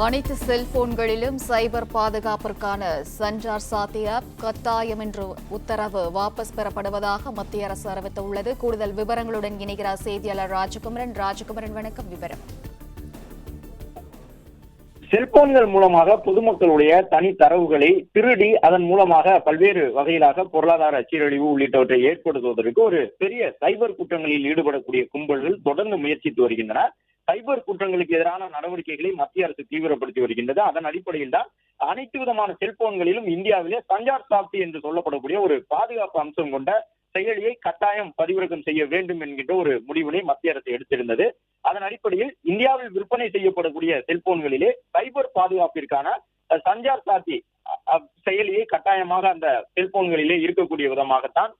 அனைத்து செல்போன்களிலும் சைபர் பாதுகாப்பிற்கான சஞ்சார் சாத்தி ஆப் கட்டாயம் என்ற உத்தரவு வாபஸ் பெறப்படுவதாக மத்திய அரசு அறிவித்துள்ளது. கூடுதல் விவரங்களுடன் இணைகிறார் செய்தியாளர் ராஜகுமரன். ராஜகுமரன், வணக்கம். விவரம். செல்போன்கள் மூலமாக பொதுமக்களுடைய தனி தரவுகளை திருடி அதன் மூலமாக பல்வேறு வகையிலாக பொருளாதார சீரழிவு உள்ளிட்டவற்றை ஏற்படுத்துவதற்கு ஒரு பெரிய சைபர் குற்றங்களில் ஈடுபடக்கூடிய கும்பல்கள் தொடர்ந்து முயற்சித்து வருகின்றன. சைபர் குற்றங்களுக்கு எதிரான நடவடிக்கைகளை மத்திய அரசு தீவிரப்படுத்தி வருகின்றது. அதன் அடிப்படையில் தான் அனைத்து விதமான செல்போன்களிலும் இந்தியாவிலே சஞ்சார் சாத்தி என்று சொல்லப்படக்கூடிய ஒரு பாதுகாப்பு அம்சம் கொண்ட செயலியை கட்டாயம் பதிவிறக்கம் செய்ய வேண்டும் என்கின்ற ஒரு முடிவினை மத்திய அரசு எடுத்திருந்தது. அதன் அடிப்படையில் இந்தியாவில் விற்பனை செய்யப்படக்கூடிய செல்போன்களிலே சைபர் பாதுகாப்பிற்கான சஞ்சார் சாத்தி செயலியை கட்டாயமாக அந்த செல்போன்களிலே இருக்கக்கூடிய விதமாகத்தான்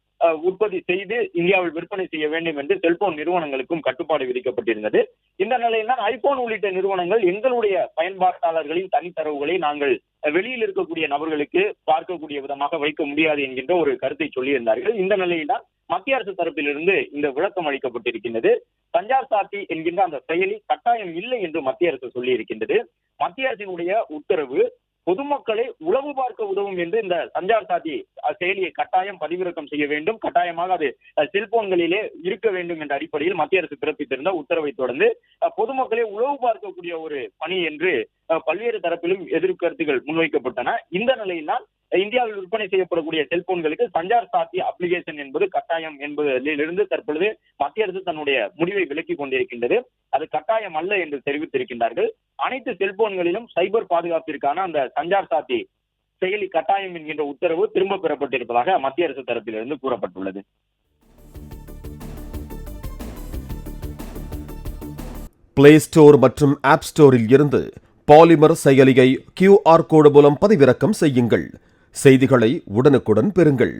உற்பத்தி செய்து இந்தியாவில் விற்பனை செய்ய வேண்டும் என்று செல்போன் நிறுவனங்களுக்கும் கட்டுப்பாடு விதிக்கப்பட்டிருந்தது. இந்த நிலையில் தான் ஐபோன் உள்ளிட்ட நிறுவனங்கள் எங்களுடைய பயன்பாட்டாளர்களின் தனித்தரவுகளை நாங்கள் வெளியில் இருக்கக்கூடிய நபர்களுக்கு பார்க்கக்கூடிய விதமாக வைக்க முடியாது என்கின்ற ஒரு கருத்தை சொல்லியிருந்தார்கள். இந்த நிலையில் தான் மத்திய அரசு தரப்பிலிருந்து இந்த விளக்கம் அளிக்கப்பட்டிருக்கின்றது. சஞ்சார் சாத்தி என்கின்ற அந்த செயலி கட்டாயம் இல்லை என்று மத்திய அரசு சொல்லி இருக்கின்றது. மத்திய அரசினுடைய உத்தரவு பொதுமக்களை உளவு பார்க்க உதவும் என்று இந்த சஞ்சார் சாத்தி செயலியை கட்டாயம் பதிவிறக்கம் செய்ய வேண்டும், கட்டாயமாக அது செல்போன்களிலே இருக்க வேண்டும் என்ற அடிப்படையில் மத்திய அரசு பிறப்பித்திருந்த உத்தரவை தொடர்ந்து பொதுமக்களை உளவு பார்க்கக்கூடிய ஒரு பணி என்று பல்வேறு தரப்பிலும் எதிர்கருத்துகள் முன்வைக்கப்பட்டன. இந்த நிலையில்தான் இந்தியாவில் விற்பனை செய்யப்படக்கூடிய செல்போன்களுக்கு சஞ்சார் சாத்தி அப்ளிகேஷன் என்பது கட்டாயம் என்பதிலிருந்து தற்பொழுது மத்திய அரசு தன்னுடைய முடிவை விலக்கிக் கொண்டிருக்கின்றது. அது கட்டாயம் அல்ல என்று தெரிவித்திருக்கின்றார்கள். அனைத்து செல்போன்களிலும் சைபர் பாதுகாப்பிற்கான அந்த சஞ்சார் சாத்தி செயலி கட்டாயம் என்கின்ற உத்தரவு திரும்ப பெறப்பட்டிருப்பதாக மத்திய அரசு தரப்பிலிருந்து கூறப்பட்டுள்ளது. பிளே ஸ்டோர் மற்றும் ஆப் ஸ்டோரில் இருந்து பாலிமர் செயலியை QR கோடு மூலம் பதிவிறக்கம் செய்யுங்கள். செய்திகளை உடனுக்குடன் பெறுங்கள்.